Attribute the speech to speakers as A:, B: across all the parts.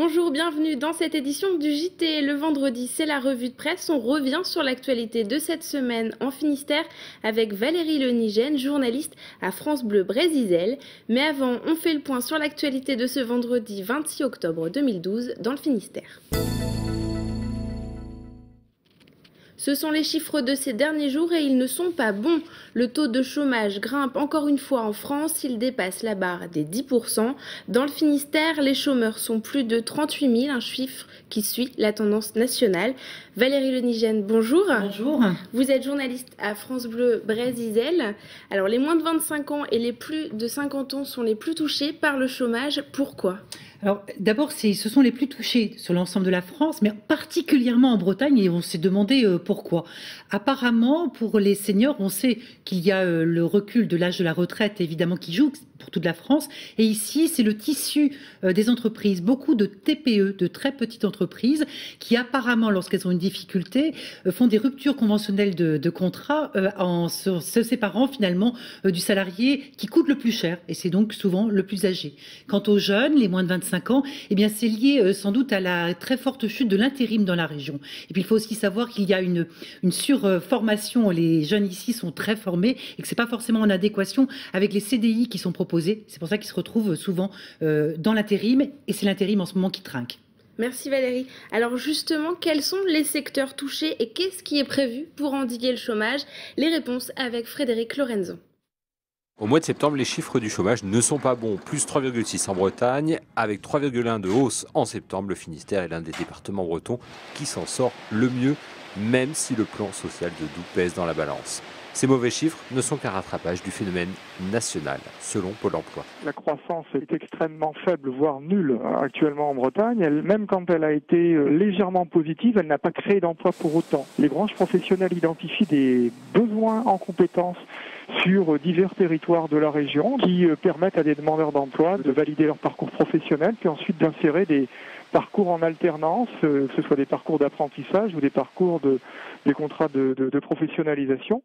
A: Bonjour, bienvenue dans cette édition du JT. Le vendredi, c'est la revue de presse. On revient sur l'actualité de cette semaine en Finistère avec Valérie Lenigène, journaliste à France Bleu Brésil. Mais avant, on fait le point sur l'actualité de ce vendredi 26 octobre 2012 dans le Finistère. Ce sont les chiffres de ces derniers jours et ils ne sont pas bons. Le taux de chômage grimpe encore une fois en France, il dépasse la barre des 10%. Dans le Finistère, les chômeurs sont plus de 38 000, un chiffre qui suit la tendance nationale. Valérie Lenigène, bonjour.
B: Bonjour.
A: Vous êtes journaliste à France Bleu Brésil. Alors les moins de 25 ans et les plus de 50 ans sont les plus touchés par le chômage. Pourquoi ?
B: Alors d'abord, ce sont les plus touchés sur l'ensemble de la France, mais particulièrement en Bretagne, et on s'est demandé pourquoi. Apparemment, pour les seniors, on sait qu'il y a le recul de l'âge de la retraite, évidemment, qui joue pour toute la France. Et ici, c'est le tissu des entreprises, beaucoup de TPE, de très petites entreprises, qui apparemment, lorsqu'elles ont une difficulté, font des ruptures conventionnelles de contrat en se séparant finalement du salarié qui coûte le plus cher. Et c'est donc souvent le plus âgé. Quant aux jeunes, les moins de 25 ans, eh bien, c'est lié sans doute à la très forte chute de l'intérim dans la région. Et puis, il faut aussi savoir qu'il y a une surformation. Les jeunes ici sont très formés et que c'est pas forcément en adéquation avec les CDI qui sont proposés. C'est pour ça qu'ils se retrouvent souvent dans l'intérim, et c'est l'intérim en ce moment qui trinque.
A: Merci Valérie. Alors justement, quels sont les secteurs touchés et qu'est-ce qui est prévu pour endiguer le chômage? Les réponses avec Frédéric Lorenzo.
C: Au mois de septembre, les chiffres du chômage ne sont pas bons. Plus 3,6 en Bretagne, avec 3,1 de hausse en septembre. Le Finistère est l'un des départements bretons qui s'en sort le mieux, même si le plan social de Doux pèse dans la balance. Ces mauvais chiffres ne sont qu'un rattrapage du phénomène national, selon Pôle emploi.
D: La croissance est extrêmement faible, voire nulle actuellement en Bretagne. Même quand elle a été légèrement positive, elle n'a pas créé d'emplois pour autant. Les branches professionnelles identifient des besoins en compétences sur divers territoires de la région qui permettent à des demandeurs d'emploi de valider leur parcours professionnel, puis ensuite d'insérer des parcours en alternance, que ce soit des parcours d'apprentissage ou des parcours des contrats de professionnalisation.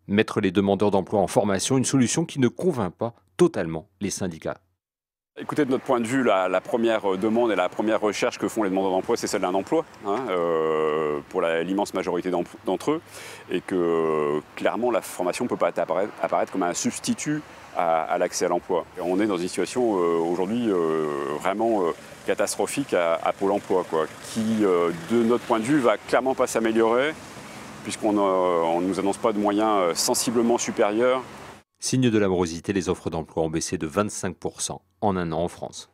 C: Mettre les demandeurs d'emploi en formation, une solution qui ne convainc pas totalement les syndicats.
E: Écoutez, de notre point de vue, la première demande et la première recherche que font les demandeurs d'emploi, c'est celle d'un emploi, pour l'immense majorité d'entre eux, et que clairement la formation ne peut pas apparaître comme un substitut à l'accès à l'emploi. On est dans une situation aujourd'hui vraiment catastrophique à Pôle emploi, qui, de notre point de vue, va clairement pas s'améliorer, puisqu'on ne nous annonce pas de moyens sensiblement supérieurs.
C: Signe de la morosité, les offres d'emploi ont baissé de 25% en un an en France.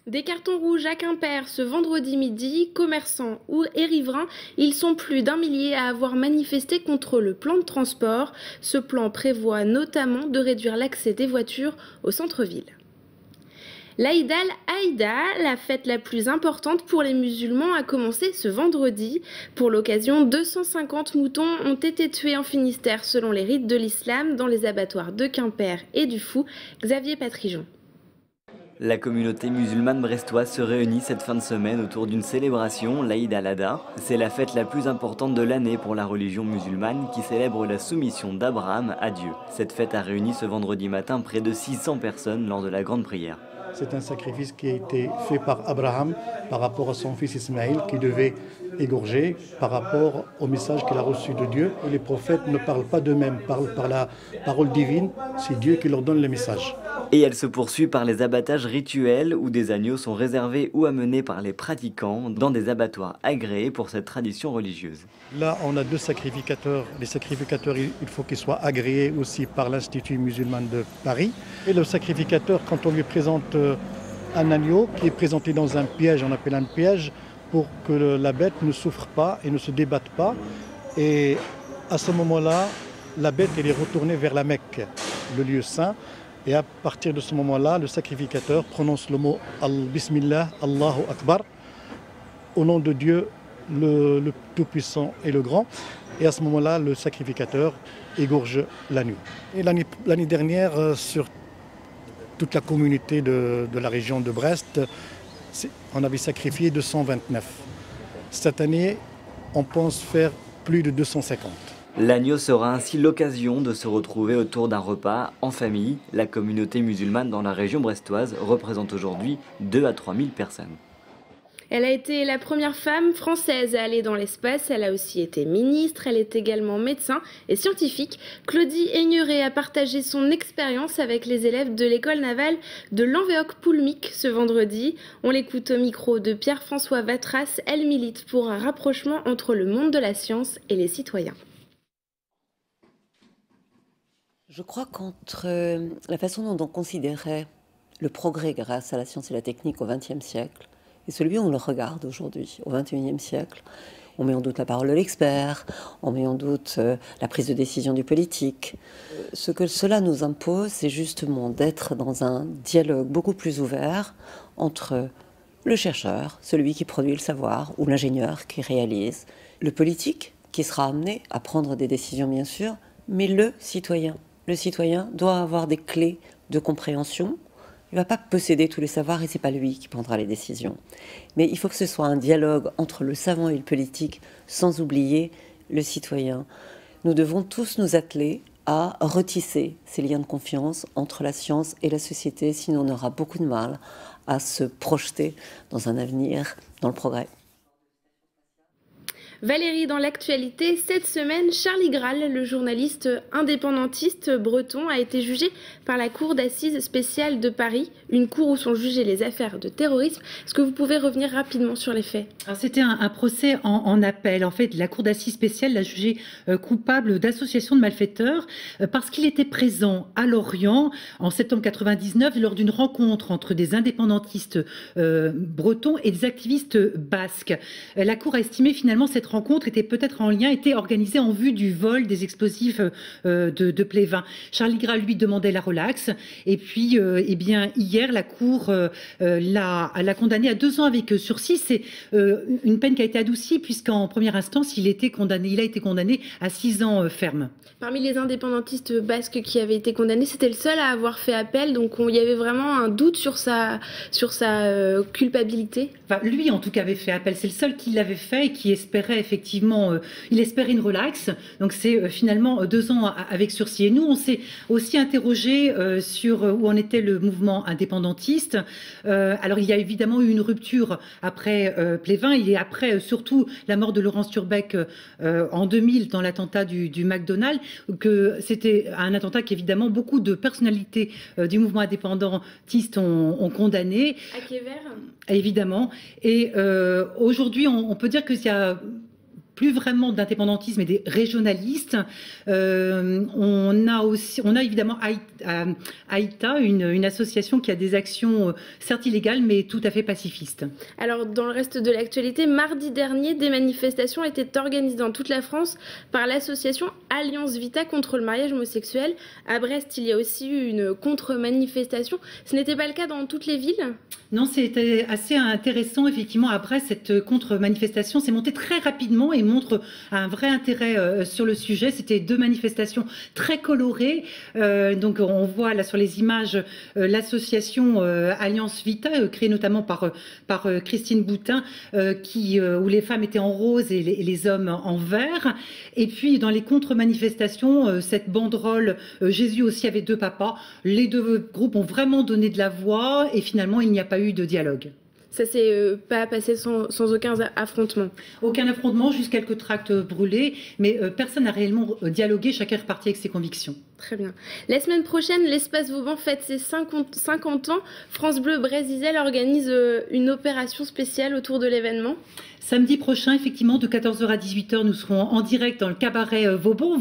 A: Des cartons rouges à Quimper ce vendredi midi, commerçants et riverains, ils sont plus d'1 millier à avoir manifesté contre le plan de transport. Ce plan prévoit notamment de réduire l'accès des voitures au centre-ville. L'Aïd al-Adha, la fête la plus importante pour les musulmans, a commencé ce vendredi. Pour l'occasion, 250 moutons ont été tués en Finistère selon les rites de l'islam dans les abattoirs de Quimper et du Fou. Xavier Patrijon.
F: La communauté musulmane brestoise se réunit cette fin de semaine autour d'une célébration, l'Aïd al-Adha. C'est la fête la plus importante de l'année pour la religion musulmane qui célèbre la soumission d'Abraham à Dieu. Cette fête a réuni ce vendredi matin près de 600 personnes lors de la grande prière.
G: C'est un sacrifice qui a été fait par Abraham par rapport à son fils Ismaël qui devait égorger par rapport au message qu'il a reçu de Dieu. Et les prophètes ne parlent pas d'eux-mêmes, parlent par la parole divine, c'est Dieu qui leur donne le message.
F: Et elle se poursuit par les abattages rituels où des agneaux sont réservés ou amenés par les pratiquants dans des abattoirs agréés pour cette tradition religieuse.
G: Là, on a 2 sacrificateurs. Les sacrificateurs, il faut qu'ils soient agréés aussi par l'Institut musulman de Paris. Et le sacrificateur, quand on lui présente un agneau qui est présenté dans un piège, on appelle un piège, pour que la bête ne souffre pas et ne se débatte pas. Et à ce moment-là, la bête elle est retournée vers la Mecque, le lieu saint. Et à partir de ce moment-là, le sacrificateur prononce le mot Bismillah, Allahu Akbar, au nom de Dieu, le Tout-Puissant et le Grand. Et à ce moment-là, le sacrificateur égorge l'agneau. Et l'année dernière, sur toute la communauté de la région de Brest, on avait sacrifié 229. Cette année, on pense faire plus de 250.
F: L'agneau sera ainsi l'occasion de se retrouver autour d'un repas en famille. La communauté musulmane dans la région brestoise représente aujourd'hui 2 à 3 000 personnes.
A: Elle a été la première femme française à aller dans l'espace. Elle a aussi été ministre. Elle est également médecin et scientifique. Claudie Aigneret a partagé son expérience avec les élèves de l'école navale de Lanvéoc-Poulmic ce vendredi. On l'écoute au micro de Pierre-François Vatras. Elle milite pour un rapprochement entre le monde de la science et les citoyens.
H: Je crois qu'entre la façon dont on considérait le progrès grâce à la science et la technique au XXe siècle et celui où on le regarde aujourd'hui, au XXIe siècle, on met en doute la parole de l'expert, on met en doute la prise de décision du politique. Ce que cela nous impose, c'est justement d'être dans un dialogue beaucoup plus ouvert entre le chercheur, celui qui produit le savoir, ou l'ingénieur qui réalise, le politique qui sera amené à prendre des décisions bien sûr, mais le citoyen. Le citoyen doit avoir des clés de compréhension. Il ne va pas posséder tous les savoirs et ce n'est pas lui qui prendra les décisions. Mais il faut que ce soit un dialogue entre le savant et le politique, sans oublier le citoyen. Nous devons tous nous atteler à retisser ces liens de confiance entre la science et la société, sinon on aura beaucoup de mal à se projeter dans un avenir, dans le progrès.
A: Valérie, dans l'actualité, cette semaine, Charlie Graal, le journaliste indépendantiste breton, a été jugé par la Cour d'assises spéciale de Paris, une cour où sont jugées les affaires de terrorisme. Est-ce que vous pouvez revenir rapidement sur les faits?
B: C'était un procès en appel. En fait, la Cour d'assises spéciale l'a jugé coupable d'association de malfaiteurs parce qu'il était présent à Lorient en septembre 1999 lors d'une rencontre entre des indépendantistes bretons et des activistes basques. La Cour a estimé finalement cette rencontre était peut-être était organisée en vue du vol des explosifs de Plévin. Charlie Graal lui demandait la relaxe et puis eh bien hier la Cour l'a condamné à 2 ans avec sursis. C'est une peine qui a été adoucie puisqu'en première instance il a été condamné à 6 ans ferme.
A: Parmi les indépendantistes basques qui avaient été condamnés, c'était le seul à avoir fait appel, donc il y avait vraiment un doute sur sa culpabilité.
B: Enfin, lui en tout cas avait fait appel, c'est le seul qui l'avait fait et qui espérait effectivement, il espérait une relaxe, donc c'est finalement 2 ans avec sursis. Et nous on s'est aussi interrogé sur où en était le mouvement indépendantiste. Alors il y a évidemment eu une rupture après Plévin et après surtout la mort de Laurence Turbec en 2000 dans l'attentat du McDonald's, que c'était un attentat qu'évidemment beaucoup de personnalités du mouvement indépendantiste ont condamné.
A: À Kéver.
B: Évidemment. Et aujourd'hui, on peut dire qu'il y a plus vraiment d'indépendantisme et des régionalistes. On a évidemment Aïta, une association qui a des actions certes illégales mais tout à fait pacifistes.
A: Alors dans le reste de l'actualité, mardi dernier, des manifestations étaient organisées dans toute la France par l'association Alliance Vita contre le mariage homosexuel. À Brest, il y a aussi eu une contre-manifestation. Ce n'était pas le cas dans toutes les villes ?
B: Non, c'était assez intéressant. Effectivement, après, cette contre-manifestation s'est montée très rapidement et montre un vrai intérêt sur le sujet. C'était 2 manifestations très colorées. Donc, on voit là sur les images l'association Alliance Vita, créée notamment par Christine Boutin, où les femmes étaient en rose et les hommes en vert. Et puis, dans les contre-manifestations, cette banderole Jésus aussi avait 2 papas. Les 2 groupes ont vraiment donné de la voix et finalement, il n'y a pas eu de dialogue.
A: Ça s'est pas passé sans aucun affrontement.
B: Aucun affrontement, juste quelques tracts brûlés, mais personne n'a réellement dialogué, chacun est reparti avec ses convictions.
A: Très bien. La semaine prochaine, l'Espace Vauban fête ses 50 ans. France Bleu Brésil organise une opération spéciale autour de l'événement.
B: Samedi prochain, effectivement, de 14h à 18h, nous serons en direct dans le cabaret Vauban.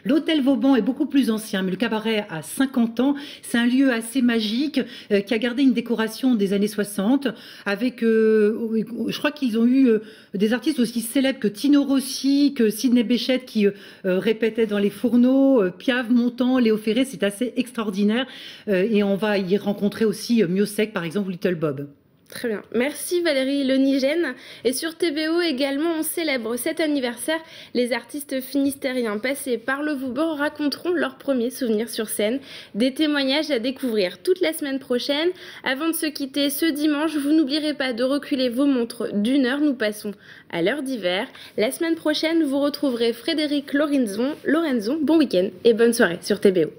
B: L'hôtel Vauban est beaucoup plus ancien, mais le cabaret a 50 ans. C'est un lieu assez magique qui a gardé une décoration des années 60 avec, je crois qu'ils ont eu des artistes aussi célèbres que Tino Rossi, que Sidney Bechet qui répétait dans les fourneaux, Piaf, Montand, Léo Ferré. C'est assez extraordinaire. Et on va y rencontrer aussi Miossec, par exemple, ou Little Bob.
A: Très bien. Merci Valérie Lenigène. Et sur TBO également, on célèbre cet anniversaire. Les artistes finistériens passés par le Vauban raconteront leurs premiers souvenirs sur scène. Des témoignages à découvrir toute la semaine prochaine. Avant de se quitter ce dimanche, vous n'oublierez pas de reculer vos montres d'1 heure. Nous passons à l'heure d'hiver. La semaine prochaine, vous retrouverez Frédéric Lorenzon. Bon week-end et bonne soirée sur TBO.